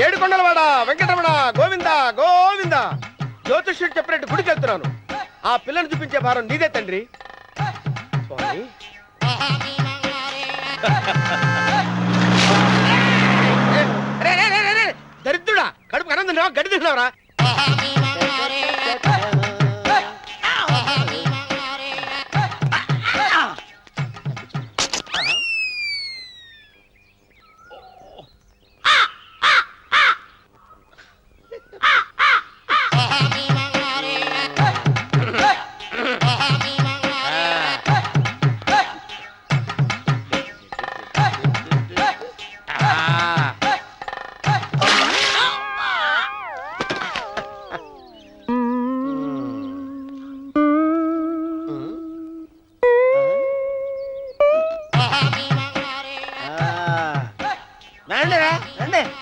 ఏడుకొండలవాడ వెంకటరమణ గోవింద గోవింద. జ్యోతిష్యుడు చెప్పినట్టు గుడికి వెళ్తున్నాను. ఆ పిల్లను చూపించే భారం నీదే తండ్రి. స్వామి దరిద్రుడా, కడుపు అన్నం తిన్నావా గడ్డి తిన్నావరా?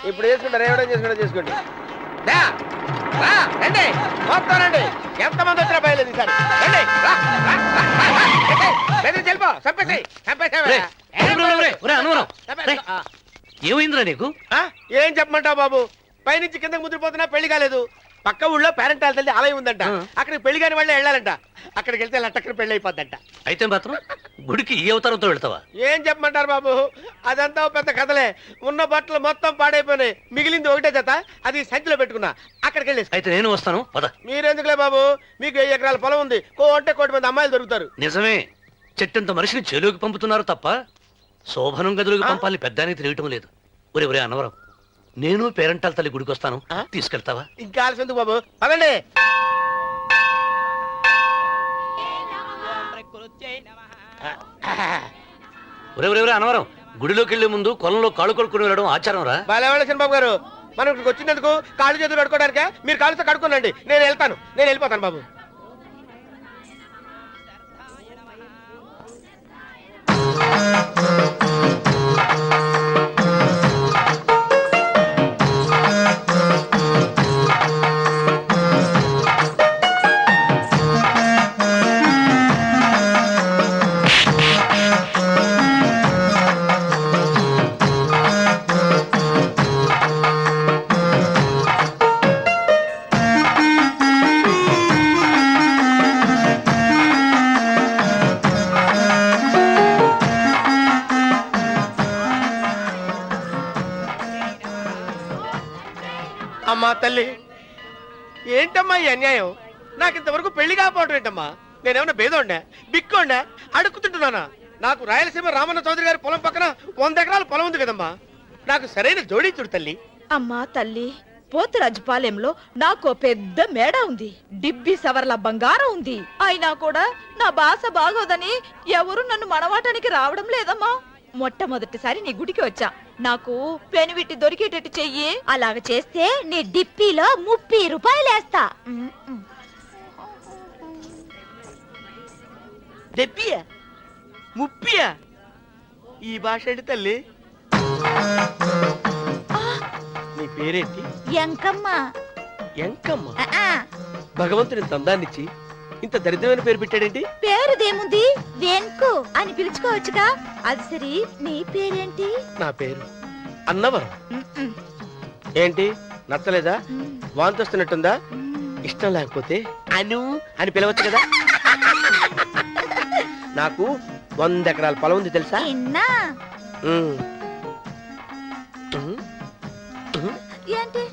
ఇప్పుడు చేసుకుంటారు, ఏమైనా చేసుకోండి. రండి మొత్తం రండి. ఎంతమంది వచ్చినా బయలుదేరి సార్ రండి. చెల్పో ఏమైందిరా నీకు? ఏం చెప్పమంటావు బాబు? పైనుంచి కిందకి ముద్రపోతున్నా పెళ్లి కాలేదు. పక్క ఊళ్ళో పేరెంటాల తల్లి ఆలయం ఉందంట. అక్కడికి పెళ్లి కాని వాళ్ళే వెళ్ళాలంట. అక్కడికి వెళ్తే లట్టక్కన పెళ్లి అయిపోద్దంట. అయితే మాత్రం గుడికి ఈ అవతారంతో వెళ్తావా? ఏం చెప్పమంటారు బాబు, అదంతా పెద్ద కథలే. ఉన్న బట్టలు మొత్తం పాడైపోయినాయి. మిగిలింది ఒకటే జత, అది సంచిలో పెట్టుకున్నా. అక్కడికి వెళ్ళేసి అయితే నేను వస్తాను పద. మీరెందుకులే బాబు, మీకు 10 ఎకరాల పొలం ఉంది. అంటే 1 కోటి మంది అమ్మాయిలు దొరుకుతారు. నిజమే, చెట్టంత మనిషిని చెలువుకి పంపుతున్నారు తప్ప శోభనం గదులకు పంపాలని పెద్దానికి తెలియటం లేదు. ఒరే అన్నవరం, నేను పేరెంటాల తల్లి గుడికి వస్తాను, తీసుకెళ్తావా? ఇంకా ఆలస్యం ఎందుకు బాబు, పదండి. ఒరే అన్నవరం, గుడిలోకి వెళ్లే ముందు కొలంలో కాళ్ళు కొడుకుని వెళ్ళడం ఆచారం రా. బాగా చంద్రబాబు గారు, మనం ఇక్కడికి వచ్చినందుకు కాళ్ళు చేతులు కడుక్కోవడానికే. మీరు కాళ్ళతో కడుక్కోనండి, నేను వెళ్తాను. నేను వెళ్ళిపోతాను బాబు. అమ్మా తల్లి, ఏంటమ్మా ఈ అన్యాయం? నాకు ఇంతవరకు పెళ్లి కాకపోవడం ఏంటమ్మా? నేనేమన్నా బేదోండా, బిక్కోండా, అడుక్కుతుంటున్నానా? నాకు రాయలసీమ రామన్న చౌదరి గారి పొలం పక్కన 100 ఎకరాల పొలం ఉంది కదమ్మా. నాకు సరైన జోడీ చూడు తల్లి. అమ్మా తల్లి, పోతురాజుపాలెంలో నాకు పెద్ద మేడ ఉంది. డిబ్బి సవర్ల బంగారం ఉంది. అయినా కూడా నా భాష బాగోదని ఎవరు నన్ను మనవాటానికి రావడం లేదమ్మా. మొట్టమొదటిసారి నీ గుడికి వచ్చా. నాకు పెనివిట్టి దొరికేటట్టు చెయ్యి. అలాగ చేస్తే నీ డిప్పీలో 30 రూపాయలు వేస్తా. డెబ్బియా 30? ఈ భాష ఏంటి తల్లి? నీ పేరేంటి? ఎంకమ్మ. ఎంకమ్మ? భగవంతుని తందాన్నిచ్చి ఇంత దరిద్రమైన పేరు పెట్టాడేంటి? పేరుదేముంది, వెంకు అని పిలుచుకోవచ్చుగా. అది సరి, నీ పేరేంటి? నా పేరు అన్నవరం. ఏంటి నచ్చలేదా? వాంతి వస్తున్నట్టుందా? ఇష్టం లేకపోతే అను అని పిలవచ్చు కదా. నాకు 100 ఎకరాల పొలం ఉంది తెలుసా? ఏంటి?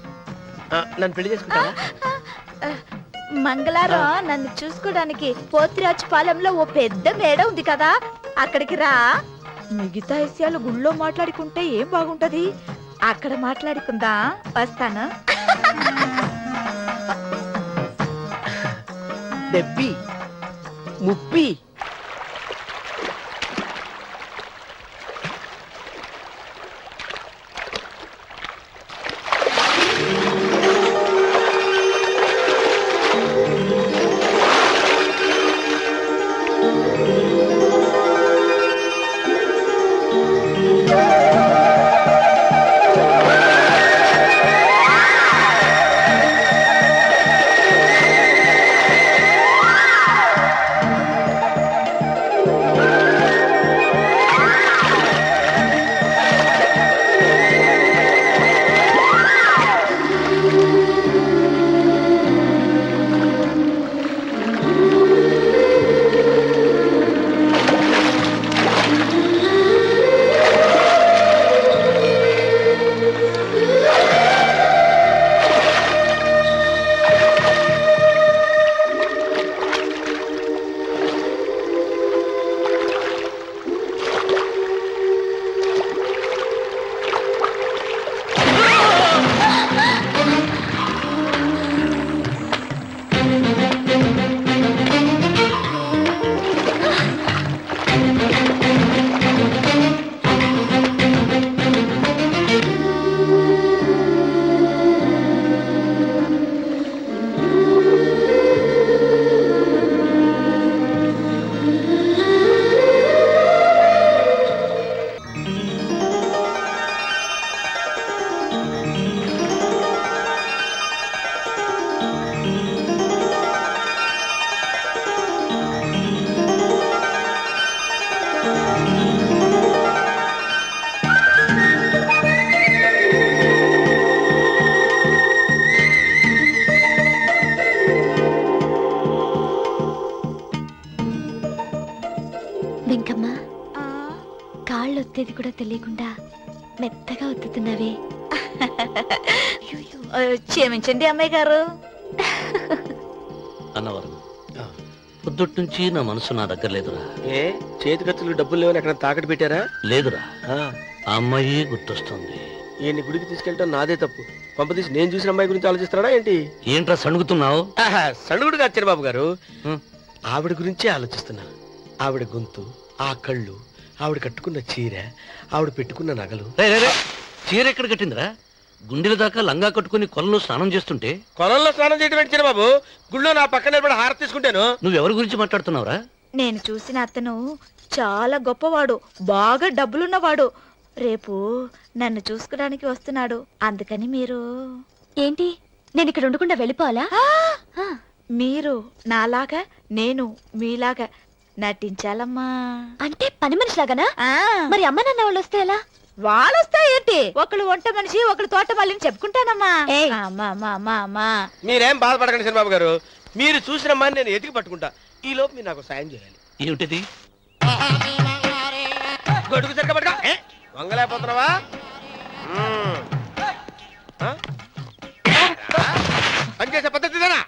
నన్ను పెళ్లి చేసుకుంటావా? మంగళారం నన్ను చూసుకోవడానికి పోతిరాజుపాలెంలో ఓ పెద్ద మేడ ఉంది కదా, అక్కడికి రా. మిగతా విషయాలు గుళ్ళో మాట్లాడుకుంటే ఏం బాగుంటది, అక్కడ మాట్లాడుకుందా. వస్తాను. డెబ్బి 30. కూడా తెలియకుండా మెత్తగా ఒత్తుతున్నావే. క్షమించండి అమ్మాయి గారు. అన్నవరం పొద్దుటి నుంచి నా మనసు నా దగ్గర లేదురా. ఏ చేతి ఖర్చులు డబ్బులు లేవని ఎక్కడ తాకట్టు పెట్టారా? లేదురా, ఆ, ఆ అమ్మాయి గుర్తొస్తుంది. ఈయన్ని గుడికి తీసుకెళ్ళటం నాదే తప్పు. పంపదీసి నేను చూసిన అమ్మాయి గురించి ఆలోచిస్తున్నాడా ఏంటి? ఏంట్రా సణుగుతున్నావు? సణుగుడు కాదు చిరబాబు గారు, హ్మ్. ఆవిడ గురించే ఆలోచిస్తున్నా. ఆవిడ గొంతు, ఆ కళ్ళు, ఆవిడ కట్టుకున్న చీర, ఆవిడ పెట్టుకున్న నగలు. చీర ఎక్కడ కట్టిందిరా? గుండెల దాకా లంగా కట్టుకుని కొలంలో స్నానం చేస్తుంటే. కొలంలో స్నానం చేయడం ఏంటి చిరబాబు? గుళ్ళో నా పక్కన నిలబడి హారతి తీసుకుంటాను. నువ్వెవరి గురించి మాట్లాడుతున్నావురా? నేను చూసిన అతను చాలా గొప్పవాడు, బాగా డబ్బులున్నవాడు. రేపు నన్ను చూసుకోవడానికి వస్తున్నాడు. అందుకని మీరు ఏంటి, నేను ఇక్కడ ఉండకుండా వెళ్ళిపోవాలా? మీరు నాలాగా, నేను మీలాగా నటించాలమ్మా. అంటే పని మనిషిలాగానా? ఆ, మరి అమ్మ నాన్న వాళ్ళు వస్తే ఎలా? వాళ్ళు వస్తాయేంటి? ఒకళ్ళు వంట మనిషి, ఒకళ్ళు తోట మళ్ళీ చెప్పుకుంటానమ్మా. ఏయ్. అమ్మా అమ్మా అమ్మా అమ్మా. మీరేం బాధపడకండి చిరబాబు గారు, మీరు చూసిన అమ్మాయిని నేను ఎతికి పట్టుకుంటా. ఈ లోపు మీరు నాకు సాయం చేయాలి. ఏమిటిది? గొడుగు సరిగ్గా పట్టుకో. వంగలేకపోతున్నావా? పనిచేసే పద్ధతిదేనా?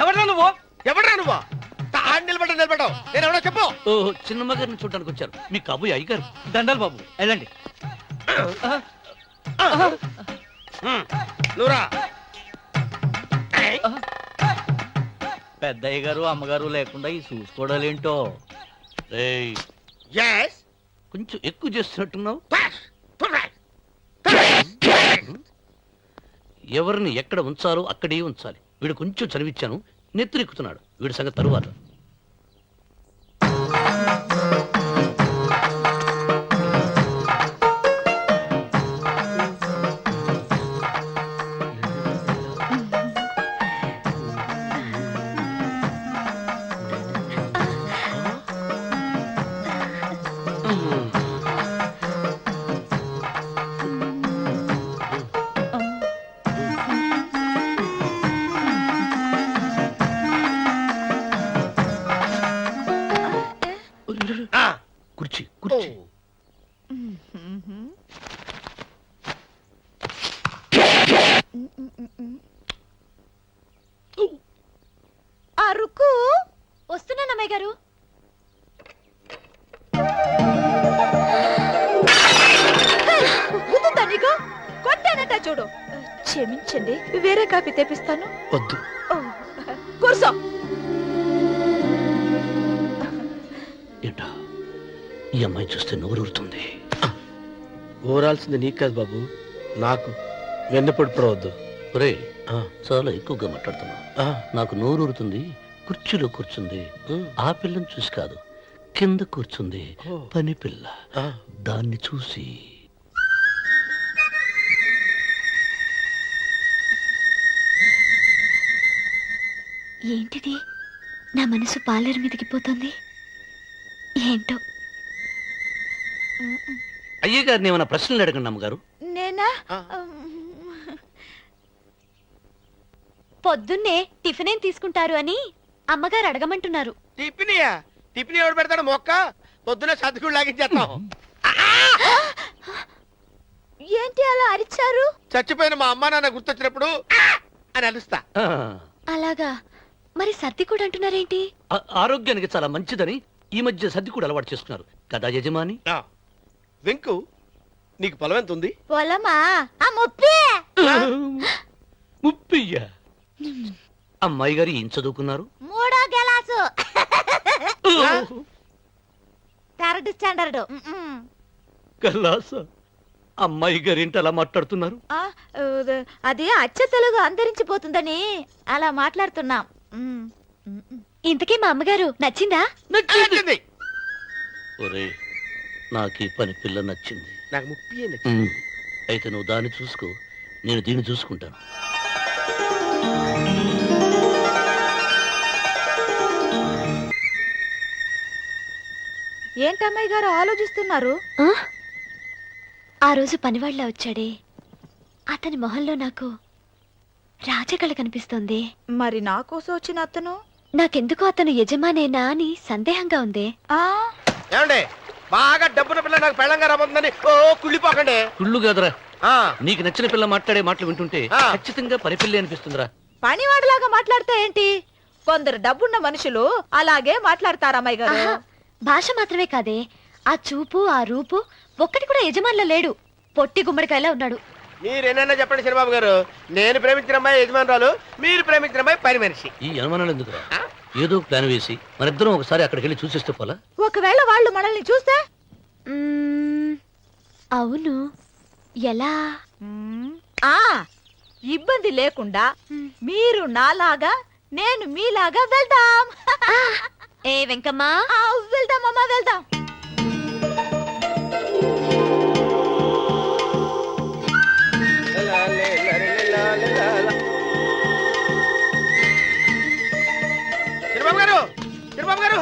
ఎవరా నువ్వు? ఎవడ్రా నువ్వు? నిలబడ్డావు. నేను ఎవడో చెప్పు. ఓ చిన్నమ్మ గారిని చూడడానికి వచ్చారు. మీ కాబోయే అయ్యగారు. దండాలు బాబు, వెళ్ళండి. నువ్వురా. పెద్దయ్య గారు అమ్మగారు లేకుండా ఈ చూసుకోవడాలేంటో. రేయ్, Yes. కొంచెం ఎక్కువ చేస్తున్నట్టున్నావు. ఎవరిని ఎక్కడ ఉంచాలో అక్కడే ఉంచాలి. వీడు కొంచెం చదివిచ్చాను, నెత్తిరెక్కుతున్నాడు. వీడి సంగతి తరువాత. కుర్చీ కుర్చీ. అరుకు వస్తున్నాను అమ్మాయి గారు. గుద్దుతా నీకు? కొట్టానట చూడు. క్షమించండి, వేరే కాపీ తెప్పిస్తాను. వద్దు. ఓ, కూర్చో. ఏంటా, ఈ అమ్మాయి చూస్తే నోరూరుతుంది. ఊరాల్సింది నీకు కాదు బాబు, నాకు. వెన్నపడి పడవద్దు. ఒరే, చాలా ఎక్కువగా మాట్లాడుతున్నావు. నాకు నోరూరుతుంది. కుర్చీలో కూర్చుంది. ఆ పిల్లని చూసి కాదు, కింద కూర్చుంది పని పిల్ల. దాన్ని చూసి. ఏంటిది, నా మనసు పాలేరు మీదకి పోతుంది. ఏంటో. అయ్యగారిని ఏమైనా ప్రశ్నలు అడగండి అమ్మగారు. నేనా? పొద్దున్నే టిఫిన్ ఏం తీసుకుంటారు అని అమ్మగారు అడగమంటున్నారు. టిఫినియా? టిఫిన్ ఎవడు పెడతాడు? మొక్క పొద్దునే సర్దుకుడు లాగించేస్తాం. ఏంటి అలా అరిచారు? చచ్చిపోయిన మా అమ్మ నాన్న గుర్తొచ్చినప్పుడు అని అలుస్తా. అలాగా? మరి సర్ది కూడా అంటున్నారేంటి? ఆరోగ్యానికి చాలా మంచిదని ఈ మధ్య సర్ది కూడా అలవాటు చేసుకున్నారు కదా యజమాని. వెంకు, నీకు పొలం ఎంత ఉంది? పొలమా? ఆ ముప్పి. ముప్పయ్య. అమ్మాయి గారు ఏం చదువుకున్నారు? 3వ క్లాసు, 3rd స్టాండర్డ్. కల్లాస. అమ్మాయి గారు ఏంటి అలా మాట్లాడుతున్నారు? అది అచ్చ తెలుగు అంతరించిపోతుందని అలా మాట్లాడుతున్నాం. ఇంతకీ మా అమ్మగారు నచ్చిందా? నచ్చింది. ఒరే, నాకు ఈ పని పిల్ల నచ్చింది. నాకు ముప్పి నచ్చింది. అయితే నువ్వు దాన్ని చూసుకో, నేను దీన్ని చూసుకుంటాను. ఏంటమ్మాయి గారు ఆలోచిస్తున్నారు? ఆ రోజు పనివాళ్ళ వచ్చాడే, అతని మొహంలో నాకు రాజకళ కనిపిస్తోంది. మరి నా కోసం వచ్చిన అతను? నాకెందుకో అతను యజమానేనా అని సందేహంగా ఉంది. ఏమండి, బాగా డబ్బున పిల్ల నాకు పెళ్ళంగా రాబోతుందని ఓ కుళ్ళిపోకండి. కుళ్ళు కాదురా, ఆ, నీకు నచ్చిన పిల్ల మాట్లాడే మాటలు వింటుంటే ఆ. ఖచ్చితంగా పరిపిల్లి అనిపిస్తుందిరా. పనివాడిలాగా మాట్లాడితే ఏంటి? కొందరు డబ్బున్న మనుషులు అలాగే మాట్లాడతారు అమ్మాయి గారు. ఆహా, భాష మాత్రమే కాదే, ఆ చూపు ఆ రూపు ఒక్కటి కూడా యజమానిలో లేడు. పొట్టి గుమ్మడికాయలా ఉన్నాడు. మీరేనన్నా చెప్పండి చంద్రబాబు గారు, నేను ప్రేమించిన అమ్మాయి యజమానురాలు, మీరు ప్రేమించిన అమ్మాయి పని మనిషి. ఈ అనుమానాలు ఎందుకురా? ఆ? ఏదో ప్లాన్ వేసి మనిద్దరం ఒకసారి అక్కడికి వెళ్ళి చూసేస్తే పోలా? ఒకవేళ వాళ్ళు మనల్ని చూస్తే? అవును, ఎలా? ఆ ఇబ్బంది లేకుండా మీరు నాలాగా నేను మీలాగా వెళ్దాం. ఏ వెంకమ్మా, వెళ్దాం అమ్మా, వెళ్దాం. చంద్రబాబు గారు, చంద్రబాబు గారు,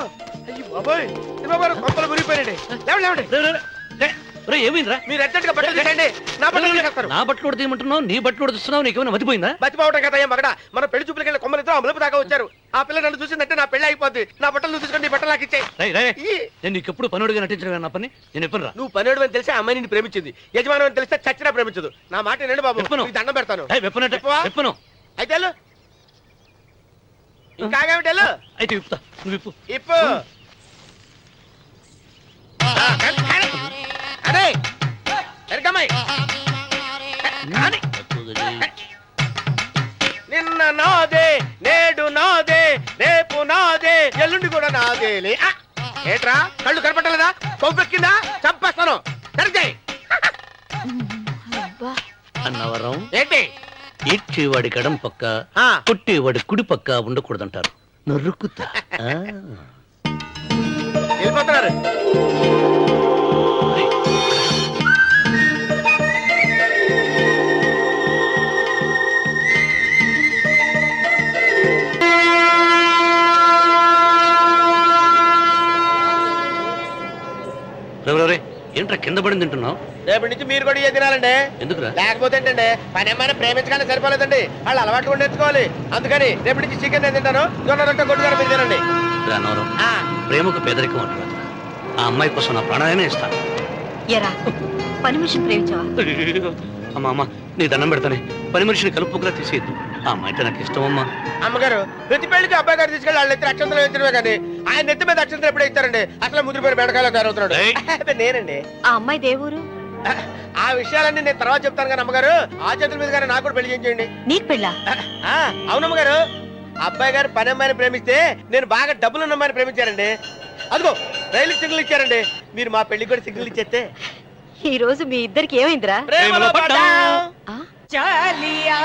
అయ్యో బాబోయ్, చంద్రబాబు గారు కొంపలు మురిగిపోయారండి. లేవండి, లేవండి. రే, రే, రే. రే, రే, ఏమైందిరా? మీరు అర్జెంట్ గా బట్టలు తీసేయండి, నా బట్టలు తీసేస్తారు. నా బట్టలు కూడా తీయమంటున్నావు, నీ బట్టలు కూడా తీస్తున్నావు, నీకేమైనా మతిపోయిందా? బతిపోవటం కదా ఏం మగడ, మన పెళ్లి చూపులకి వెళ్ళి కొమ్మలితో అమలుపు దాకా వచ్చారు. ఆ పిల్ల నన్ను చూసిందంటే నా పెళ్లి అయిపోద్ది. నా బట్టలు నువ్వు తీసుకొని నీ బట్టలు నాకు ఇచ్చేయి. రేయ్, రేయ్, నేను నీకు ఎప్పుడు పనుడిగా నటించడం నా పని. నేను ఎప్పుడు రా? నువ్వు పనివాడు అని తెలిసి ఆ అమ్మాయి నిన్ను ప్రేమించింది, యజమాని అని తెలిస్తే చచ్చినా ప్రేమించదు. నా మాట వినండి బాబు, విప్పను. నీకు దండం పెడతాను. వెప్పనంటే విప్పవా? వెప్పను. అయితే వెళ్ళు. ఇంకా ఆగేమిటి వెళ్ళు. అయితే విప్పుతా, నువ్వు విప్పు. ఇప్పు. అరే ఎరకమ్మాయి నిన్న నాదే, నేడు నాదే, రేపు నాదే, ఎల్లుండి కూడా నాదేలే. ఆ! ఏట్రా కళ్ళు కనపట్టలేదా? కొవ్వెక్కిందా? చంపేస్తాను. సరిగ్గా అన్నవరం ఏంటి? ఈడ్చేవాడి గడం పక్క, ఆ. కొట్టేవాడి కుడి పక్క ఉండకూడదంటారు. నరుక్కుతా. ఆ. వెళ్ళిపోతున్నారు. రేయ్, రే, రే, రే, ఏంట్రా కింద పడింది తింటున్నావు? రేపటి నుంచి మీరు కూడా ఏ తినాలండి. ఎందుకురా? లేకపోతే ఏంటండి, పని ఏమైనా ప్రేమించగానే సరిపోలేదండి, వాళ్ళు అలవాటు కూడా నేర్చుకోవాలి. అందుకని రేపటి నుంచి చికెన్ నేను తింటాను, జొన్న రొట్టె కొట్టుగానే మీరు తినండి. రా, అన్నవరం, ఆ, ప్రేమకు పేదరికం అంటారు. ఆ అమ్మాయి కోసం నా ప్రాణాలనే ఇస్తాను. ఎరా పని మనిషిని ప్రేమించావా? అమ్మా, అమ్మ, నీ దండం పెడతానే, పని మనిషిని కలుపుకులా తీసేయద్దు. ఆ అమ్మాయి అంటే నాకు ఇష్టం అమ్మా. అమ్మగారు ప్రతి పెళ్లికి అబ్బాయి గారు తీసుకెళ్ళి వాళ్ళ ఎత్తి అక్షంతలు వేయించడమే కానీ ఆయన నెత్తి మీద అక్షంతలు ఎప్పుడు ఇస్తారండి? అసలు ముదిరిపోయిన బెడకాయలో తయారవుతున్నాడు. ఏయ్. అబ్బే, నేనండి. ఆ అమ్మాయి దేవురు ఆ విషయాలన్నీ నేను తర్వాత చెప్తాను కానీ అమ్మగారు, ఆ చేతుల మీద గానీ నాకు కూడా పెళ్లి చేయండి. నీకు పెళ్ళా? అవునమ్మగారు, అబ్బాయి గారు పని అమ్మాయిని ప్రేమిస్తే నేను బాగా డబ్బులు అమ్మాయిని ప్రేమించారండి. అదిగో రైలు సిగ్నల్ ఇచ్చారండి. మీరు మా పెళ్లికి కూడా సిగ్నల్ ఇచ్చేస్తే ఈ రోజు మీ ఇద్దరికి ఏమైందిరా? ప్రేమలో పడ్డాం. చాలియా